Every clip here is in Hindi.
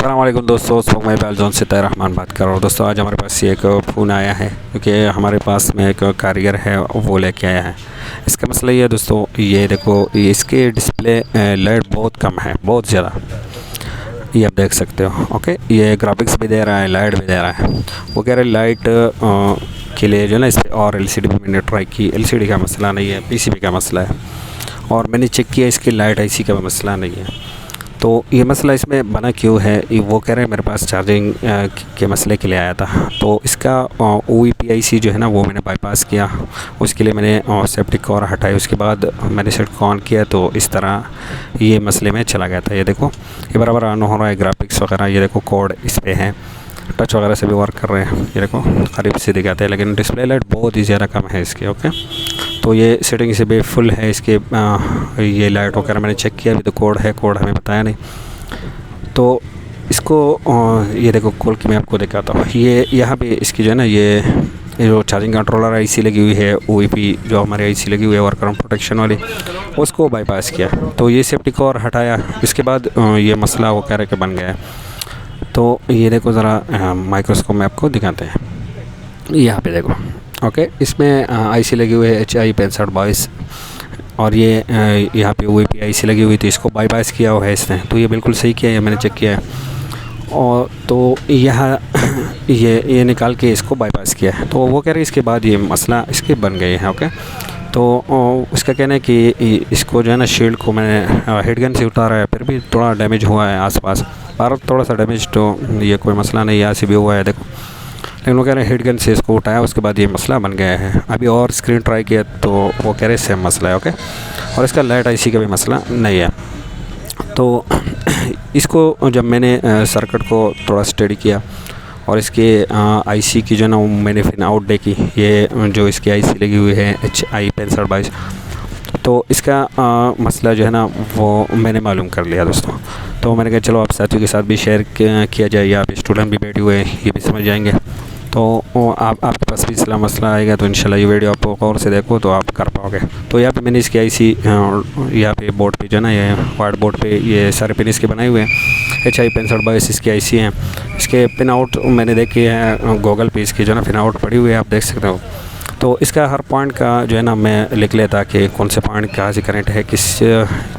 अस्सलाम वालेकुम दोस्तों, मैं बैलजोन से रहमान बात कर रहा हूँ। दोस्तों आज हमारे पास ये एक फ़ोन आया है क्योंकि हमारे पास में एक कारीगर है वो लेके आया है। इसका मसला ये है दोस्तों, ये देखो इसके डिस्प्ले लाइट बहुत कम है, बहुत ज़्यादा, ये आप देख सकते हो। ओके, ये ग्राफिक्स भी दे रहा है, लाइट भी दे रहा है। वो कह रहे लाइट के लिए जो है ना इस पर और एलसीडी भी मैंने ट्राई की, एलसीडी का मसला नहीं है, पीसीबी का मसला है। और मैंने चेक किया इसकी लाइट आईसी का मसला नहीं है। तो ये मसला इसमें बना क्यों है, वो कह रहे हैं मेरे पास चार्जिंग के मसले के लिए आया था। तो इसका OEPIC जो है ना वो मैंने बाईपास किया, उसके लिए मैंने सेफ्टी कवर हटाई, उसके बाद मैंने सेट को ऑन किया तो इस तरह ये मसले में चला गया था। ये देखो ये बराबर ऑन हो रहा है, ग्राफिक्स वगैरह ये देखो कोड इस पर है, टच वगैरह से भी वर्क कर रहे हैं। ये देखो करीब से दिखाते हैं, लेकिन डिस्प्ले लाइट बहुत ही ज़्यादा कम है इसके। ओके, तो ये सेटिंग से भी फुल है इसके। ये लाइट वगैरह मैंने चेक किया, अभी तो कोड है, कोड हमें बताया नहीं। तो इसको ये देखो खोल के मैं आपको दिखाता हूँ। ये यहाँ पे इसकी जो है ना ये जो चार्जिंग कंट्रोलर आईसी लगी हुई है, OEP जो हमारी आईसी लगी हुई है वर्कर प्रोटेक्शन वाली, उसको बाईपास किया। तो ये सेफ्टी कवर हटाया, इसके बाद ये मसला वो कह रहे कि बन गया है। तो ये देखो ज़रा माइक्रोस्कोप में आपको दिखाते हैं, यहाँ पे देखो। ओके, इसमें आईसी लगी हुई है HI 6522 और ये यहाँ पे OEPIC लगी हुई थी, इसको बाईपास किया हुआ है इसने। तो ये बिल्कुल सही किया है, मैंने चेक किया है। और तो यहाँ ये निकाल के इसको बाईपास किया है। तो वो कह रहे इसके बाद ये मसला इसके बन गए हैं। ओके, तो उसका कहना है कि इसको जो है ना शील्ड को मैंने हेड गन से उतारा है, फिर भी थोड़ा डैमेज हुआ है आसपास, बाहर थोड़ा सा डैमेज, तो ये कोई मसला नहीं, यहाँ से भी हुआ है देखो। लेकिन वो कह रहे हैं हेड गन से इसको उठाया, उसके बाद ये मसला बन गया है। अभी और स्क्रीन ट्राई किया तो वो कह रहे सेम मसला है। ओके, और इसका लाइट आईसी का भी मसला नहीं है। तो इसको जब मैंने सर्किट को थोड़ा स्टडी किया और इसके आईसी की जो ना मैंने फिर आउट देखी, ये जो इसकी आईसी लगी हुई है HI 6522, तो इसका मसला जो है ना वो मैंने मालूम कर लिया दोस्तों। तो मैंने कहा चलो आप साथियों के साथ भी शेयर किया जाए, या आप स्टूडेंट भी बैठे हुए हैं ये भी समझ जाएंगे। तो आपके पास भी इसला मसला आएगा तो इंशाल्लाह ये वीडियो आप गौर से देखो तो आप कर पाओगे। तो यहाँ पे मैंने इसकी आईसी यहाँ पे बोर्ड पे जो है ना ये वाइट बोर्ड पे ये सारे पिन इसके बनाए हुए हैं। HI 6522 इसकी आईसी हैं। इसके पिन आउट मैंने देखे हैं गूगल पे, इसकी जो है ना पिन आउट पड़ी हुई है, आप देख सकते हो। तो इसका हर पॉइंट का जो है ना मैं लिख लेता कि कौन से पॉइंट कहाँ से करेंट है, किस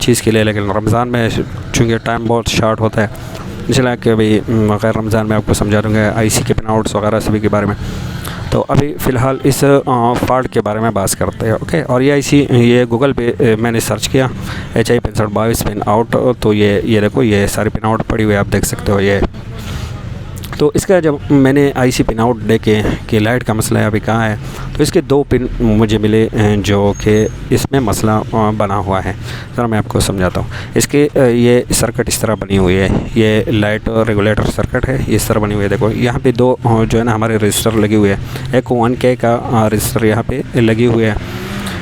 चीज़ के लिए। लेकिन रमज़ान में चूँकि टाइम बहुत शॉर्ट होता है, इसलिए कि अभी गैर रमज़ान में आपको समझा दूँगा आईसी के पिन आउट्स वगैरह सभी के बारे में। तो अभी फ़िलहाल इस फॉल्ट के बारे में बात करते हैं। ओके, और ये आईसी ये गूगल पे मैंने सर्च किया HI 6522 पिन आउट, तो ये देखो ये सारी पिन आउट पड़ी हुई है, आप देख सकते हो ये। तो इसका जब मैंने आईसी पिन आउट देखे कि लाइट का मसला है अभी कहाँ है, तो इसके 2 पिन मुझे मिले जो कि इसमें मसला बना हुआ है। ज़रा मैं आपको समझाता हूँ। इसके ये सर्किट इस तरह बनी हुई है, ये लाइट रेगुलेटर सर्किट है, इस तरह बनी हुई है। देखो यहाँ पे 2 जो है ना हमारे रजिस्टर लगे हुए हैं। एक 1K का रजिस्टर यहाँ पे लगी हुई है,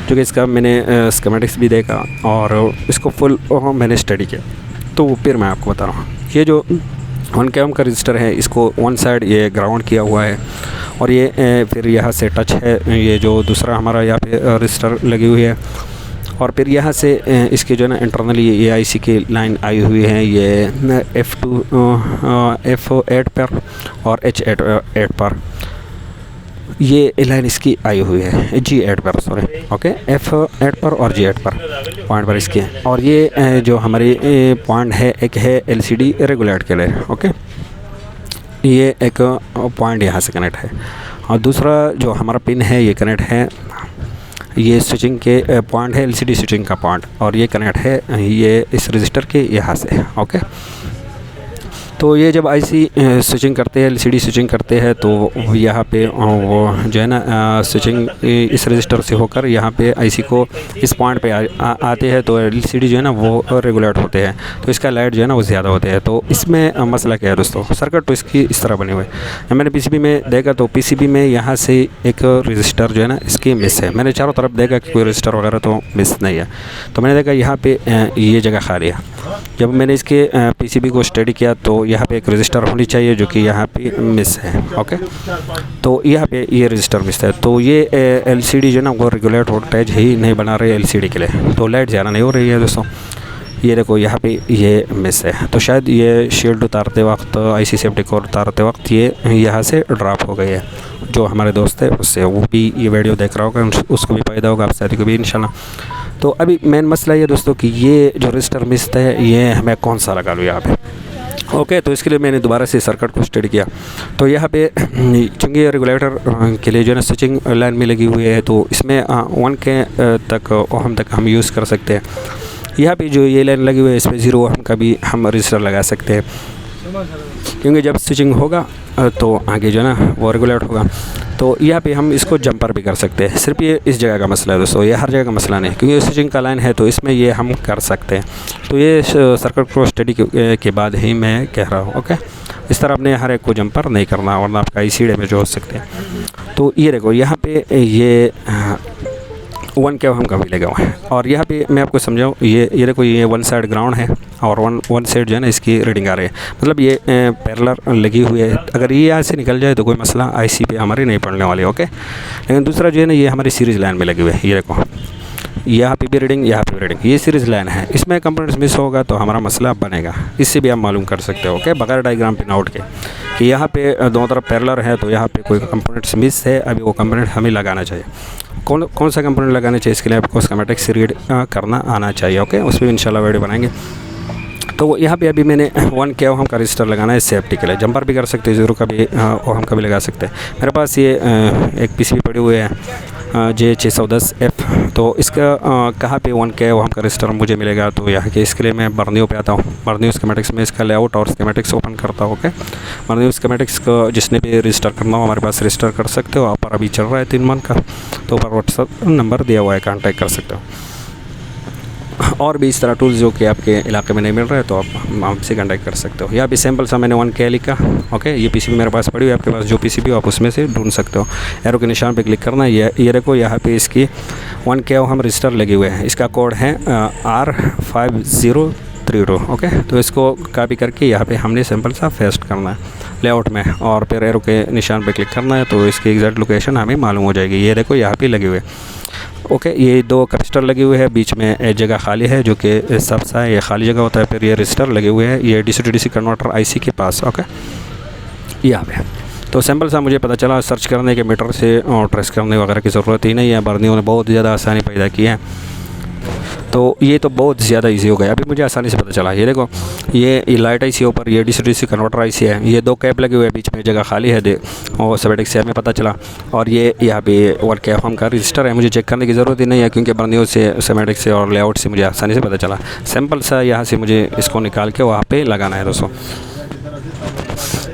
जो कि इसका मैंने स्कीमेटिक्स भी देखा और इसको फुल मैंने स्टडी किया। तो फिर मैं आपको बता रहा हूँ, ये जो 1K का रजिस्टर है इसको वन साइड ये ग्राउंड किया हुआ है, और ये फिर यहाँ से टच है, ये जो दूसरा हमारा यहाँ पे रजिस्टर लगी हुई है। और फिर यहाँ से इसके जो है ना इंटरनली ये आईसी की लाइन आई हुई है, ये F8 पर और H8 पर ये लाइन इसकी आई हुई है, G8 पर, सॉरी। ओके, F8 पर और G8 पर पॉइंट पर इसके। और ये जो हमारी पॉइंट है, एक है LCD रेगुलेट के लिए। ओके, ये एक पॉइंट यहाँ से कनेक्ट है, और दूसरा जो हमारा पिन है ये कनेक्ट है, ये स्विचिंग के पॉइंट है, LCD स्विचिंग का पॉइंट, और ये कनेक्ट है ये इस रजिस्टर के यहाँ से। ओके, तो ये जब आईसी स्विचिंग करते हैं, LCD स्विचिंग करते हैं, तो यहाँ पे वो जो है ना स्विचिंग इस रजिस्टर से होकर यहाँ पे आईसी को इस पॉइंट पे आते हैं, तो LCD जो है ना वो रेगुलेट होते हैं, तो इसका लाइट जो है ना वो ज़्यादा होते हैं। तो इसमें मसला क्या है दोस्तों, सर्किट तो इसकी इस तरह बने हुए हैं। मैंने PCB में देखा तो PCB में यहाँ से एक रजिस्टर जो है ना इसकी मिस है। मैंने चारों तरफ देखा कि कोई रजिस्टर वगैरह तो मिस नहीं है, तो मैंने देखा यहाँ पे ये जगह खाली है। जब मैंने इसके PCB को स्टडी किया तो यहाँ पे एक रजिस्टर होनी चाहिए जो कि यहाँ पे मिस है। ओके, तो यहाँ पे ये रजिस्टर मिस है। तो ये LCD जो है ना वो रेगुलेट वोल्टेज ही नहीं बना रही है LCD के लिए, तो लाइट ज़्यादा नहीं हो रही है दोस्तों। ये देखो यहाँ पे ये मिस है, तो शायद ये शील्ड उतारते वक्त, IC सेफ्टी कोड उतारते वक्त ये यहाँ से ड्रॉप हो गई है। जो हमारे दोस्त है उससे, वो भी ये वीडियो देख रहा होगा, उसको भी फ़ायदा होगा, आप साथी को भी इंशाल्लाह। तो अभी मेन मसला ये दोस्तों कि ये जो रजिस्टर मिस है ये हमें कौन सा लगा लो यहाँ पे। ओके, तो इसके लिए मैंने दोबारा से सर्किट को स्टडी किया। तो यहाँ पे चूँकि ये रेगुलेटर के लिए जो है ना स्विचिंग लाइन में लगी हुई है, तो इसमें 1K तक ओहम तक हम यूज़ कर सकते हैं। यहाँ पे जो ये लाइन लगी हुई है इस पर 0 ओहम का भी हम रजिस्टर लगा सकते हैं, क्योंकि जब स्विचिंग होगा तो आगे जो है ना वो रेगुलेट होगा। तो यहाँ पे हम इसको जंपर भी कर सकते हैं। सिर्फ ये इस जगह का मसला है दोस्तों, ये हर जगह का मसला नहीं, क्योंकि स्विचिंग का लाइन है तो इसमें ये हम कर सकते हैं। तो ये सर्किट को स्टडी के बाद ही मैं कह रहा हूँ। ओके, इस तरह अपने हर एक को जंपर नहीं करना, वरना आपका IC डैमेज हो सकते हैं। तो ये देखो यहाँ पे ये 1K ओहम का भी लगा हुआ है। और यहाँ पे मैं आपको समझाऊँ, ये देखो ये 1 साइड ग्राउंड है और वन साइड जो है ना इसकी रीडिंग आ रही है, मतलब ये पैरेलल लगी हुई है। अगर ये यहाँ से निकल जाए तो कोई मसला IC पे हमारी नहीं पड़ने वाली। ओके, लेकिन दूसरा जो है ना ये हमारी सीरीज़ लाइन में लगी हुई है। ये देखो यहाँ पे भी रीडिंग, यहाँ पे भी रीडिंग, ये सीरीज़ लाइन है, इसमें कंपोनेंट्स मिस होगा तो हमारा मसला बनेगा। इससे भी आप मालूम कर सकते हो। ओके, बगैर डायग्राम पिन आउट के कि यहाँ पे दोनों तरफ पैरेलल है, तो यहाँ पे कोई कंपोनेंट्स मिस है, अभी वो कंपोनेंट हमें लगाना चाहिए। कौन सा कंपोनेंट लगाना चाहिए, इसके लिए आपको स्कीमेटिक्स रीड करना आना चाहिए। ओके, उस पर इंशाल्लाह वीडियो बनाएंगे। तो यहाँ पे अभी मैंने 1K ओहम का रजिस्टर लगाना है सेफ्टी के लिए। जंपर भी कर सकते हैं, 0 का भी ओहम का भी लगा सकते हैं। मेरे पास ये एक PCB पड़ी हुई है J610F। तो इसका कहाँ पे 1K ओहम का रजिस्टर मुझे मिलेगा, तो यहाँ के इसके लिए मैं बर्नियो पे आता हूँ। बर्नियो स्कीमेटिक्स में इसका लेआउट और स्कीमेटिक्स ओपन करता हूँ। ओके, बर्नियो स्कीमेटिक्स को जिसने भी रजिस्टर करना हो हमारे पास रजिस्टर कर सकते हो। आप अभी चल रहा है 3 मंथ का, तो ऊपर WhatsApp नंबर दिया हुआ है, कॉन्टैक्ट कर सकते हो। और भी इस तरह टूल्स जो कि आपके इलाके में नहीं मिल रहे हैं तो आप हमसे कॉन्टैक्ट कर सकते हो। या भी सैम्पल सा मैंने 1K लिखा। ओके, ये PCB मेरे पास पड़ी हुई है, आपके पास जो PCB हो आप उसमें से ढूंढ सकते हो। एरो के निशान पे क्लिक करना है। ये देखो यहाँ पे इसकी 1K ओहम रजिस्टर लगे हुए हैं। इसका कोड है R5032। ओके, तो इसको कॉपी करके यहाँ पे हमने सैम्पल सा पेस्ट करना है लेआउट में, और फिर एरो के निशान पे क्लिक करना है, तो इसकी एग्जैक्ट लोकेशन हमें मालूम हो जाएगी। ये देखो यहाँ पे लगे हुए। ओके, ये 2 कैपेसिटर लगे हुए हैं, बीच में एक जगह खाली है जो कि सबसा है, ये खाली जगह होता है। फिर ये रजिस्टर लगे हुए हैं, ये DC to DC converter IC के पास। ओके, यहाँ पे तो सैम्पल सा मुझे पता चला, सर्च करने के मीटर से और ट्रेस करने वगैरह की ज़रूरत ही नहीं है। बर्नियों ने बहुत ज़्यादा आसानी पैदा की है, तो ये तो बहुत ज़्यादा इजी हो गया। अभी मुझे आसानी से पता चला। ये देखो ये लाइट IC ऊपर, ये DC to DC converter IC है, ये 2 कैप लगे हुए हैं, बीच में जगह खाली है और स्कीमेटिक्स से हमें पता चला। और ये यहाँ पे 1K ओहम का रजिस्टर है, मुझे चेक करने की ज़रूरत ही नहीं है, क्योंकि बर्नियों से स्कीमेटिक्स से और लेआउट से मुझे आसानी से पता चला। सैम्पल सा यहाँ से मुझे इसको निकाल के वहाँ पर लगाना है दोस्तों।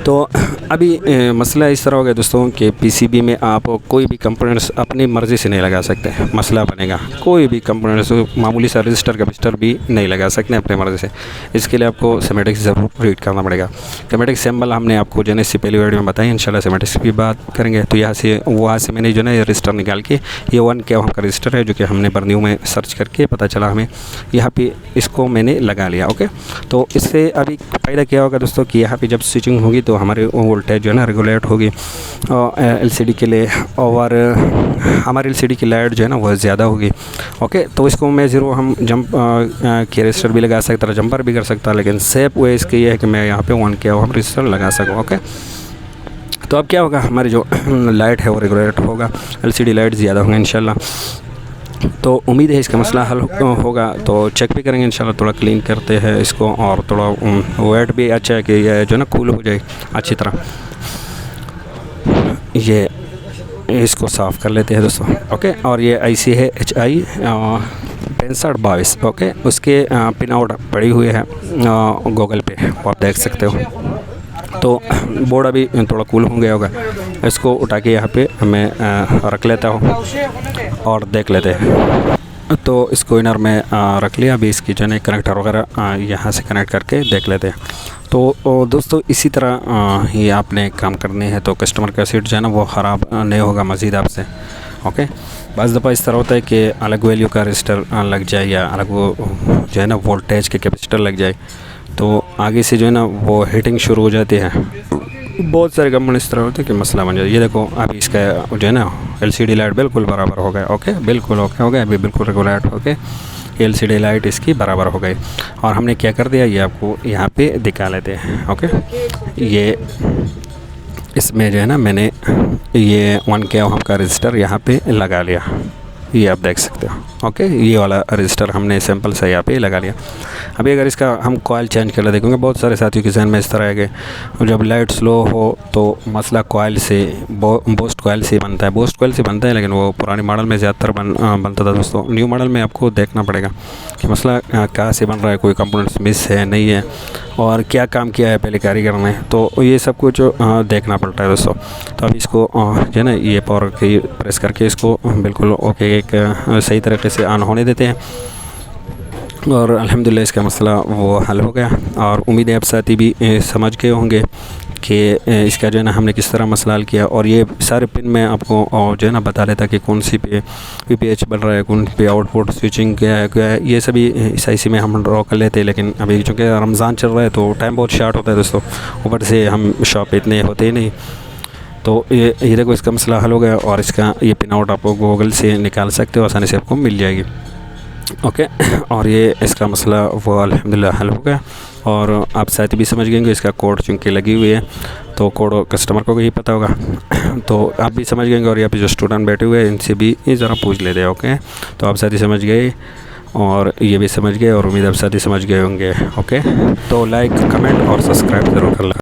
तो अभी मसला इस तरह हो गया दोस्तों कि PCB में आप कोई भी कंपोनेंट्स अपनी मर्ज़ी से नहीं लगा सकते, मसला बनेगा। कोई भी कंपोनेंट्स, मामूली सा रजिस्टर कैपेसिटर भी नहीं लगा सकते अपनी मर्ज़ी से। इसके लिए आपको स्कीमेटिक्स ज़रूर रीड करना पड़ेगा। स्कीमेटिक्स सिंबल हमने आपको जो है इससे पहली वीडियो में बताई, इंशाल्लाह स्कीमेटिक्स की बात करेंगे। तो यहाँ से मैंने जो है ये रजिस्टर निकाल के, ये 1K ओहम का रजिस्टर है जो कि हमने बर्नियो में सर्च करके पता चला हमें, यहाँ पर इसको मैंने लगा लिया। ओके, तो इससे अभी फ़ायदा क्या होगा दोस्तों कि यहाँ पर जब स्विचिंग होगी तो हमारे वोल्टेज जो है ना रेगुलेट होगी LCD के लिए, और हमारी LCD की लाइट जो है ना वो ज़्यादा होगी। ओके, तो इसको मैं 0 हम जंप के रजिस्टर भी लगा सकता, जंपर भी कर सकता, लेकिन सेफ वे इसकी ये है कि मैं यहाँ पे 1K ओहम रजिस्टर लगा सकूँ। ओके, तो अब क्या होगा, हमारी जो लाइट है वो रेगुलेट होगा, LCD लाइट ज़्यादा होंगे इंशाल्लाह। तो उम्मीद है इसका मसला हल होगा। तो चेक भी करेंगे इंशाल्लाह, थोड़ा क्लीन करते हैं इसको, और थोड़ा वेट भी अच्छा है कि ये जो है ना कूल हो जाए अच्छी तरह। ये इसको साफ़ कर लेते हैं दोस्तों। ओके, और ये IC है HI 6522। ओके, उसके पिन आउट पड़ी हुई है गूगल पे, आप देख सकते हो। तो बोर्ड अभी थोड़ा कूल हो गया होगा, इसको उठा के यहाँ पे मैं रख लेता हूँ और देख लेते हैं। तो इसको इनर में रख लिया। अभी इसकी जो है कनेक्टर वगैरह यहाँ से कनेक्ट करके देख लेते हैं। तो दोस्तों इसी तरह ही आपने काम करने हैं, तो कस्टमर का सीट जो है ना वो ख़राब नहीं होगा मज़ीद आपसे। ओके, बस दफ़ा इस तरह होता है कि अलग वैल्यू का रजिस्टर लग जाए या अलग वो जो है ना वोल्टेज के कैपेसिटर लग जाए, तो आगे से जो है ना वो हीटिंग शुरू हो जाती है। बहुत सारे कंपोनेंट इस तरह होते हैं कि मसला बन जाए। ये देखो अभी इसका जो है ना LCD लाइट बिल्कुल बराबर हो गया। ओके, बिल्कुल ओके हो गया, अभी बिल्कुल रेगुलेट हो गया। LCD लाइट इसकी बराबर हो गई। और हमने क्या कर दिया, ये आपको यहाँ पे दिखा लेते हैं। ओके, ये इसमें जो है ना मैंने ये 1K ओम का रजिस्टर यहाँ पे लगा लिया, ये आप देख सकते हो। ओके, ये वाला रजिस्टर हमने सैंपल से यहाँ पे लगा लिया। अभी अगर इसका हम कॉइल चेंज कर ले, देखेंगे बहुत सारे साथियों के जहन में इस तरह है कि जब लाइट स्लो हो तो मसला कॉइल से बूस्ट कॉइल से बनता है, बूस्ट कॉइल से बनता है, लेकिन वो पुराने मॉडल में ज़्यादातर बनता था दोस्तों। न्यू मॉडल में आपको देखना पड़ेगा कि मसला कहाँ से बन रहा है, कोई कंपोनेंट्स मिस है नहीं है, और क्या काम किया है पहले कारीगर ने, तो ये सब कुछ देखना पड़ता है दोस्तों। तो अब इसको जो है ना ये पावर की प्रेस करके इसको बिल्कुल ओके एक सही तरीके से ऑन होने देते हैं, और अल्हम्दुलिल्लाह इसका मसला वो हल हो गया। और उम्मीद है आप साथी भी समझ गए होंगे कि इसका जो है ना हमने किस तरह मसला हल किया। और ये सारे पिन में आपको जो है ना बता देता कि कौन सी पे VPH बन रहा है, कौन पे आउटपुट स्विचिंग क्या है, ये सभी इसी में हम ड्रॉ कर लेते हैं। लेकिन अभी चूँकि रमज़ान चल रहा है तो टाइम बहुत शार्ट होता है दोस्तों, ऊपर से हम शॉप पे इतने होते ही नहीं। तो ये देखो इसका मसला हल हो गया, और इसका ये पिन आउट आप गूगल से निकाल सकते हो, आसानी से आपको मिल जाएगी। ओके, और ये इसका मसला वो अल्हम्दुलिल्लाह हल हो गया। और आप साथ भी समझ गए इसका कोड चूँकि लगी हुई है तो कोड कस्टमर को ही पता होगा तो आप भी समझ गए, और यहाँ पे जो स्टूडेंट बैठे हुए हैं इनसे भी ज़रा पूछ लेते हैं। ओके, तो आप साथ ही समझ गए और ये भी समझ गए, और उम्मीद आप साथ ही समझ गए होंगे। ओके, तो लाइक, कमेंट और सब्सक्राइब ज़रूर कर लें।